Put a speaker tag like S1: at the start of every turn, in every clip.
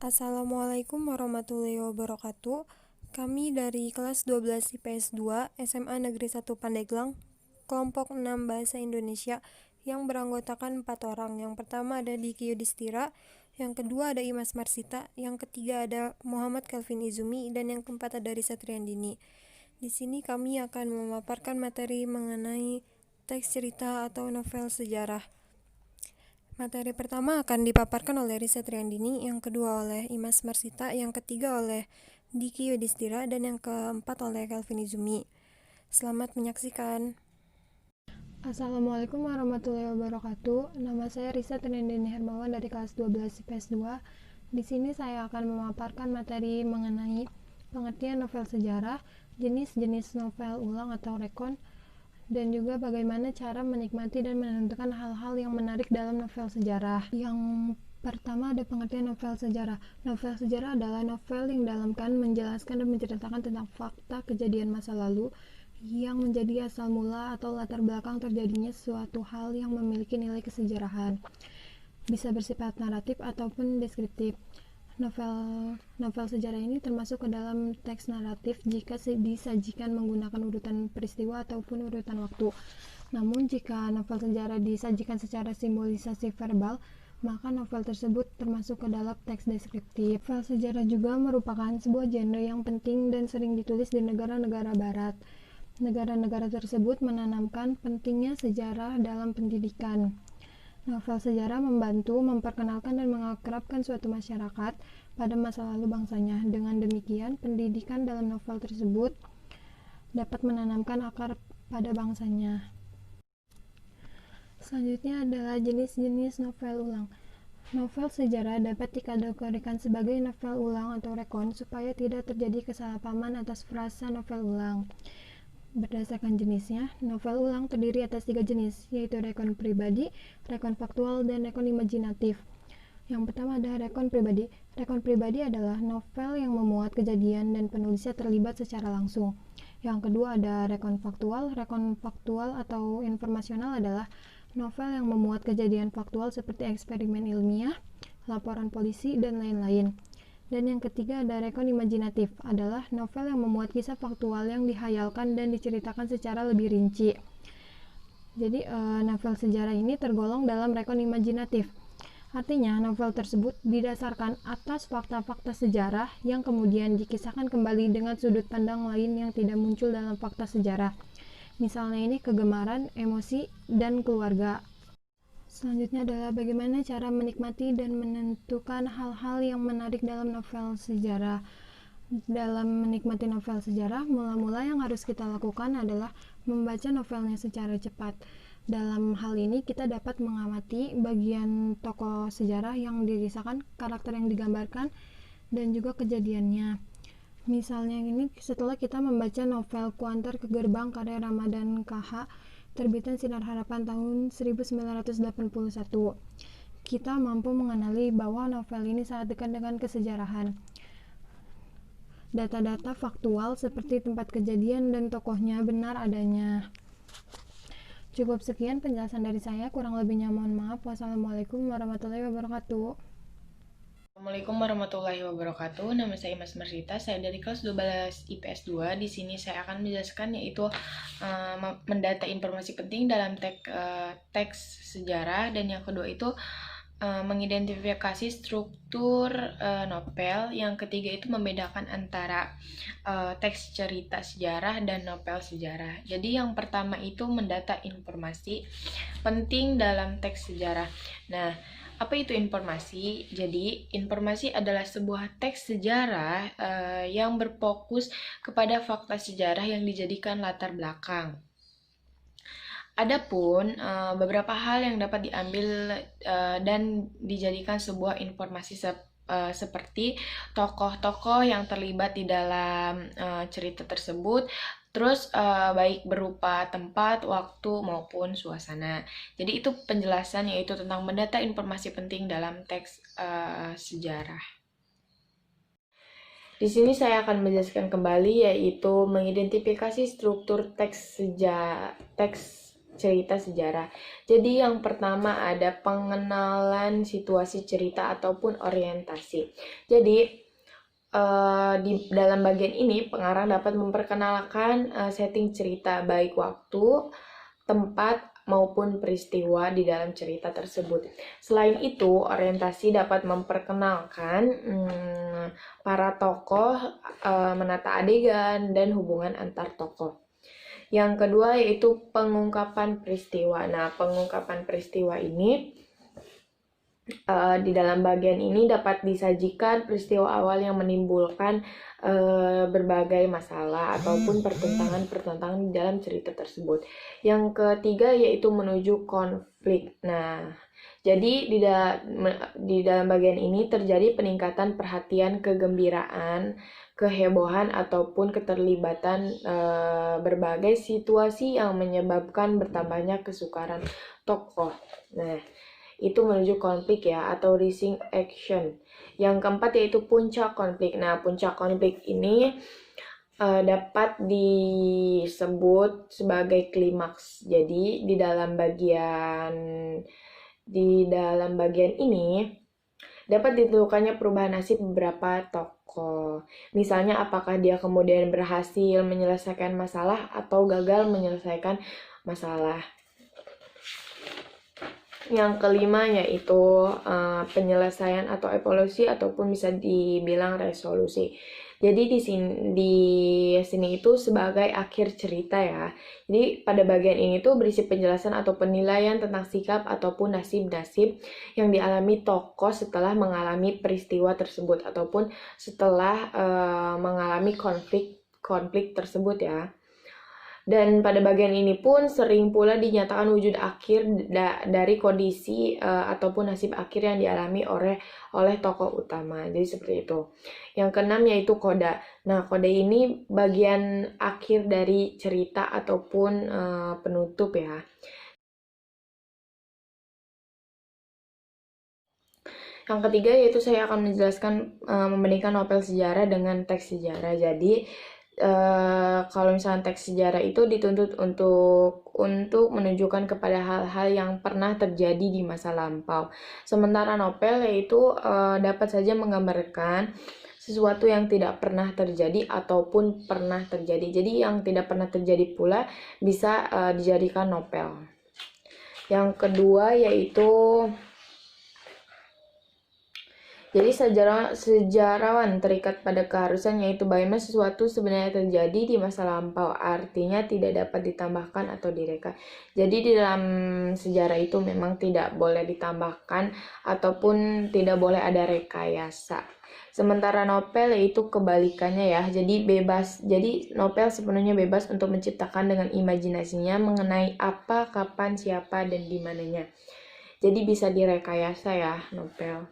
S1: Assalamualaikum warahmatullahi wabarakatuh. Kami dari kelas 12 IPS 2 SMA Negeri 1 Pandeglang, kelompok 6 Bahasa Indonesia yang beranggotakan 4 orang. Yang pertama ada Diki Yudhistira, yang kedua ada Imas Marsita, yang ketiga ada Muhammad Calvin Izumi, dan yang keempat ada Risa Triandini. Di sini kami akan memaparkan materi mengenai teks cerita atau novel sejarah. Materi pertama akan dipaparkan oleh Risa Triandini, yang kedua oleh Imas Marsita, yang ketiga oleh Diki Yudhistira, dan yang keempat oleh Calvin Izumi. Selamat menyaksikan.
S2: Assalamualaikum warahmatullahi wabarakatuh. Nama saya Risa Triandini Hermawan dari kelas 12 IPS 2. Di sini saya akan memaparkan materi mengenai pengertian novel sejarah, jenis-jenis novel ulang atau rekon, dan juga bagaimana cara menikmati dan menentukan hal-hal yang menarik dalam novel sejarah. Yang pertama ada pengertian novel sejarah. Novel sejarah adalah novel yang dalamkan, menjelaskan dan menceritakan tentang fakta kejadian masa lalu yang menjadi asal mula atau latar belakang terjadinya suatu hal yang memiliki nilai kesejarahan. Bisa bersifat naratif ataupun deskriptif. Novel sejarah ini termasuk ke dalam teks naratif jika disajikan menggunakan urutan peristiwa ataupun urutan waktu. Namun jika novel sejarah disajikan secara simbolisasi verbal, maka novel tersebut termasuk ke dalam teks deskriptif. Novel sejarah juga merupakan sebuah genre yang penting dan sering ditulis di negara-negara barat. Negara-negara tersebut menanamkan pentingnya sejarah dalam pendidikan. Novel sejarah membantu memperkenalkan dan mengakrabkan suatu masyarakat pada masa lalu bangsanya. Dengan demikian, pendidikan dalam novel tersebut dapat menanamkan akar pada bangsanya. Selanjutnya adalah jenis-jenis novel ulang. Novel sejarah dapat dikategorikan sebagai novel ulang atau rekon supaya tidak terjadi kesalahpahaman atas frasa novel ulang. Berdasarkan jenisnya, novel ulang terdiri atas 3 jenis, yaitu rekon pribadi, rekon faktual, dan rekon imajinatif. Yang pertama ada rekon pribadi. Rekon pribadi adalah novel yang memuat kejadian dan penulisnya terlibat secara langsung. Yang kedua ada rekon faktual. Rekon faktual atau informasional adalah novel yang memuat kejadian faktual seperti eksperimen ilmiah, laporan polisi, dan lain-lain. Dan yang ketiga ada rekon imajinatif, adalah novel yang memuat kisah faktual yang dihayalkan dan diceritakan secara lebih rinci. Jadi novel sejarah ini tergolong dalam rekon imajinatif. Artinya novel tersebut didasarkan atas fakta-fakta sejarah yang kemudian dikisahkan kembali dengan sudut pandang lain yang tidak muncul dalam fakta sejarah. Misalnya ini kegemaran, emosi, dan keluarga. Selanjutnya adalah bagaimana cara menikmati dan menentukan hal-hal yang menarik dalam novel sejarah. Dalam menikmati novel sejarah, mula-mula yang harus kita lakukan adalah membaca novelnya secara cepat. Dalam hal ini kita dapat mengamati bagian tokoh sejarah yang dikisahkan, karakter yang digambarkan, dan juga kejadiannya. Misalnya ini setelah kita membaca novel Kuantar ke Gerbang karya Ramadan KH, terbitan Sinar Harapan tahun 1981. Kita mampu mengenali bahwa novel ini sangat dekat dengan kesejarahan. Data-data faktual seperti tempat kejadian dan tokohnya benar adanya. Cukup sekian penjelasan dari saya, kurang lebihnya mohon maaf. Wassalamualaikum warahmatullahi wabarakatuh.
S3: Assalamualaikum warahmatullahi wabarakatuh. Nama saya Imas Marsita. Saya dari kelas 12 IPS 2. Di sini saya akan menjelaskan yaitu mendata informasi penting dalam teks sejarah, dan yang kedua itu mengidentifikasi struktur novel. Yang ketiga itu membedakan antara teks cerita sejarah dan novel sejarah. Jadi yang pertama itu mendata informasi penting dalam teks sejarah. Nah, apa itu informasi? Jadi, informasi adalah sebuah teks sejarah yang berfokus kepada fakta sejarah yang dijadikan latar belakang. Adapun beberapa hal yang dapat diambil dan dijadikan sebuah informasi seperti tokoh-tokoh yang terlibat di dalam cerita tersebut, terus baik berupa tempat, waktu, maupun suasana. Jadi itu penjelasan yaitu tentang mendata informasi penting dalam teks sejarah. Di sini saya akan menjelaskan kembali yaitu mengidentifikasi struktur teks cerita sejarah. Jadi yang pertama ada pengenalan situasi cerita ataupun orientasi. Jadi di dalam bagian ini pengarang dapat memperkenalkan setting cerita baik waktu, tempat maupun peristiwa di dalam cerita tersebut. Selain itu, orientasi dapat memperkenalkan para tokoh, menata adegan, dan hubungan antar tokoh. Yang kedua yaitu pengungkapan peristiwa. Nah, pengungkapan peristiwa ini di dalam bagian ini dapat disajikan peristiwa awal yang menimbulkan berbagai masalah ataupun pertentangan-pertentangan di dalam cerita tersebut. Yang ketiga yaitu menuju konflik. Nah, jadi di dalam bagian ini terjadi peningkatan perhatian, kegembiraan, kehebohan ataupun keterlibatan berbagai situasi yang menyebabkan bertambahnya kesukaran tokoh. Nah, itu menuju konflik ya, atau rising action. Yang keempat yaitu puncak konflik. Nah, puncak konflik ini dapat disebut sebagai klimaks. Jadi di dalam bagian ini dapat ditentukannya perubahan nasib beberapa tokoh. Misalnya apakah dia kemudian berhasil menyelesaikan masalah atau gagal menyelesaikan masalah. Yang kelima yaitu penyelesaian atau evolusi ataupun bisa dibilang resolusi. Jadi di sini itu sebagai akhir cerita ya. Jadi pada bagian ini tuh berisi penjelasan atau penilaian tentang sikap ataupun nasib-nasib yang dialami tokoh setelah mengalami peristiwa tersebut ataupun setelah mengalami konflik tersebut ya. Dan pada bagian ini pun sering pula dinyatakan wujud akhir dari kondisi ataupun nasib akhir yang dialami oleh tokoh utama. Jadi seperti itu. Yang keenam yaitu koda. Nah, koda ini bagian akhir dari cerita ataupun penutup ya. Yang ketiga yaitu saya akan menjelaskan membandingkan novel sejarah dengan teks sejarah. Jadi kalau misalnya teks sejarah itu dituntut untuk menunjukkan kepada hal-hal yang pernah terjadi di masa lampau. Sementara novel yaitu dapat saja menggambarkan sesuatu yang tidak pernah terjadi ataupun pernah terjadi. Jadi yang tidak pernah terjadi pula bisa dijadikan novel. Yang kedua yaitu jadi sejarawan terikat pada keharusan yaitu bagaimana sesuatu sebenarnya terjadi di masa lampau, artinya tidak dapat ditambahkan atau direka. Jadi di dalam sejarah itu memang tidak boleh ditambahkan ataupun tidak boleh ada rekayasa. Sementara novel yaitu kebalikannya ya, jadi bebas. Jadi novel sepenuhnya bebas untuk menciptakan dengan imajinasinya mengenai apa, kapan, siapa, dan di mananya. Jadi bisa direkayasa ya novel.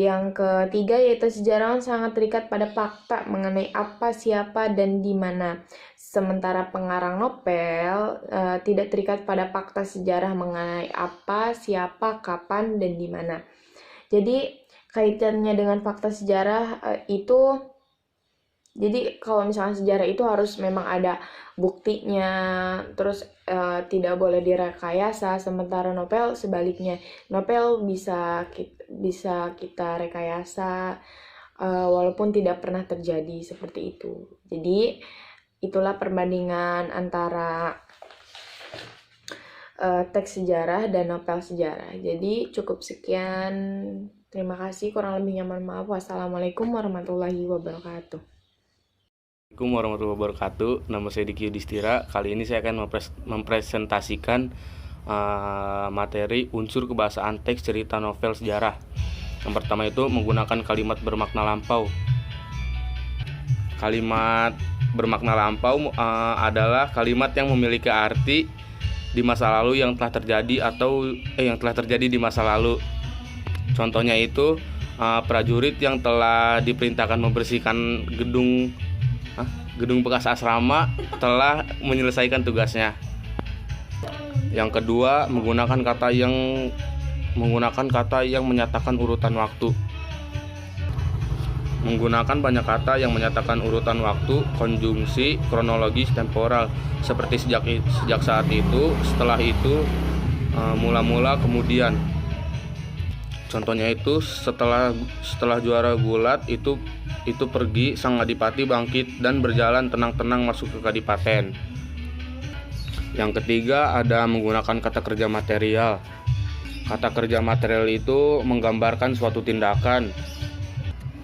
S3: Yang ketiga yaitu sejarawan sangat terikat pada fakta mengenai apa, siapa, dan di mana. Sementara pengarang novel tidak terikat pada fakta sejarah mengenai apa, siapa, kapan, dan di mana. Jadi kaitannya dengan fakta sejarah itu, jadi kalau misalnya sejarah itu harus memang ada buktinya, terus tidak boleh direkayasa. Sementara novel sebaliknya, novel bisa kita rekayasa walaupun tidak pernah terjadi seperti itu. Jadi itulah perbandingan antara teks sejarah dan novel sejarah. Jadi cukup sekian. Terima kasih, kurang lebihnya mohon maaf. Wassalamualaikum warahmatullahi wabarakatuh.
S4: Assalamualaikum warahmatullahi wabarakatuh. Nama saya Diki Yudhistira. Kali ini saya akan mempresentasikan materi unsur kebahasaan teks cerita novel sejarah. Yang pertama itu menggunakan kalimat bermakna lampau. Kalimat bermakna lampau adalah kalimat yang memiliki arti di masa lalu yang telah terjadi atau yang telah terjadi di masa lalu. Contohnya itu prajurit yang telah diperintahkan membersihkan gedung bekas asrama telah menyelesaikan tugasnya. Yang kedua, menggunakan kata yang menyatakan urutan waktu. menggunakan banyak kata yang menyatakan urutan waktu, konjungsi, kronologis, temporal, seperti sejak saat itu, setelah itu, mula-mula, kemudian. Contohnya itu setelah juara gulat itu pergi, sang adipati bangkit dan berjalan tenang-tenang masuk ke kadipaten. Yang ketiga ada menggunakan kata kerja material. Kata kerja material itu menggambarkan suatu tindakan.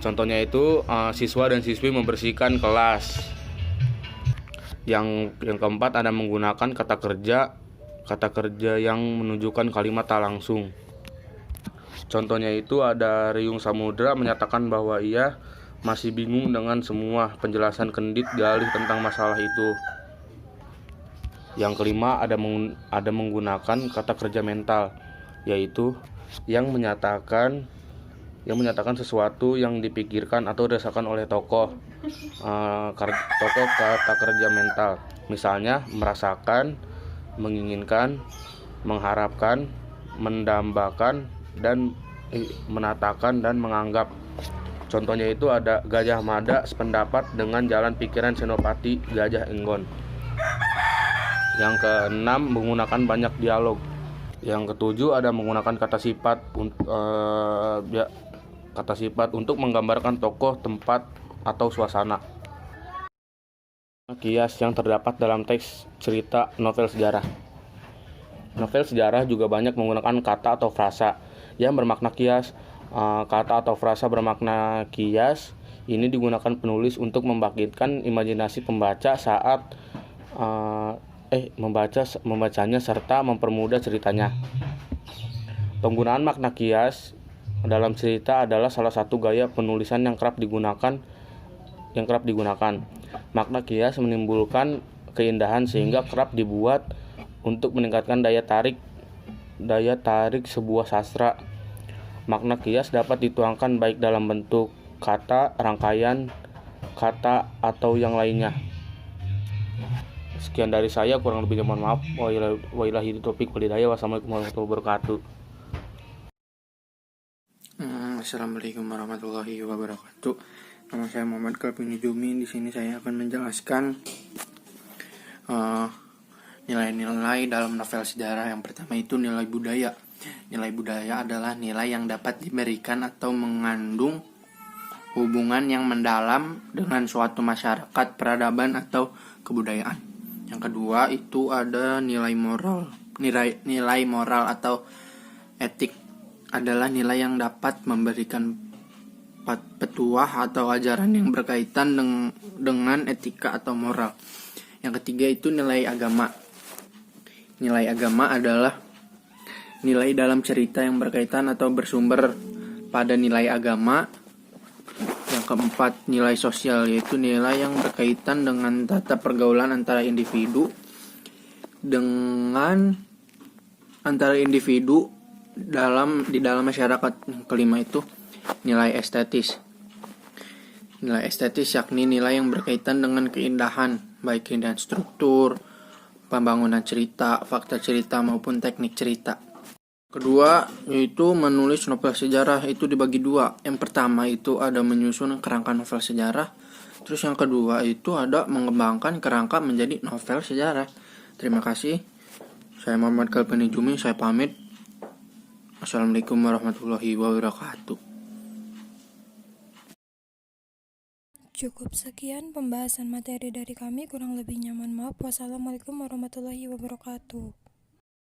S4: Contohnya itu siswa dan siswi membersihkan kelas. Yang keempat ada menggunakan kata kerja yang menunjukkan kalimat tak langsung. Contohnya itu ada Riung Samudra menyatakan bahwa ia masih bingung dengan semua penjelasan Kendit Galih tentang masalah itu. Yang kelima ada menggunakan kata kerja mental, yaitu yang menyatakan sesuatu yang dipikirkan atau dirasakan oleh tokoh. Tokoh kata kerja mental, misalnya merasakan, menginginkan, mengharapkan, mendambakan, dan menatakan dan menganggap. Contohnya itu ada Gajah Mada sependapat dengan jalan pikiran Senopati Gajah Enggon. Yang keenam menggunakan banyak dialog. Yang ketujuh ada menggunakan kata sifat untuk menggambarkan tokoh, tempat, atau suasana. Kias yang terdapat dalam teks cerita novel sejarah. Novel sejarah juga banyak menggunakan kata atau frasa yang bermakna kias. Kata atau frasa bermakna kias ini digunakan penulis untuk membangkitkan imajinasi pembaca saat membacanya serta mempermudah ceritanya. Penggunaan makna kias dalam cerita adalah salah satu gaya penulisan yang kerap digunakan. Makna kias menimbulkan keindahan sehingga kerap dibuat untuk meningkatkan daya tarik sebuah sastra. Makna kias dapat dituangkan baik dalam bentuk kata, rangkaian kata, atau yang lainnya. Sekian dari saya, kurang lebihnya mohon maaf. Wabillahi taufiq wal hidayah. Wassalamualaikum warahmatullahi wabarakatuh.
S5: Assalamualaikum warahmatullahi wabarakatuh. Nama saya Muhammad Kalvin Jumi. Di sini saya akan menjelaskan nilai-nilai dalam novel sejarah. Yang pertama itu nilai budaya. Nilai budaya adalah nilai yang dapat diberikan atau mengandung hubungan yang mendalam dengan suatu masyarakat, peradaban, atau kebudayaan. Yang kedua itu ada nilai moral. Nilai moral atau etik adalah nilai yang dapat memberikan petuah atau ajaran yang berkaitan dengan etika atau moral. Yang ketiga itu nilai agama. Nilai agama adalah nilai dalam cerita yang berkaitan atau bersumber pada nilai agama. Yang keempat, nilai sosial, yaitu nilai yang berkaitan dengan tata pergaulan antara individu di dalam masyarakat. Yang kelima itu nilai estetis. Nilai estetis yakni nilai yang berkaitan dengan keindahan, baik keindahan struktur, pembangunan cerita, fakta cerita, maupun teknik cerita. Kedua, yaitu menulis novel sejarah itu dibagi dua. Yang pertama itu ada menyusun kerangka novel sejarah. Terus yang kedua itu ada mengembangkan kerangka menjadi novel sejarah. Terima kasih. Saya Muhammad Kalvin Jumi, saya pamit. Assalamualaikum warahmatullahi wabarakatuh.
S1: Cukup sekian pembahasan materi dari kami, kurang lebihnya mohon maaf. Wassalamualaikum warahmatullahi wabarakatuh.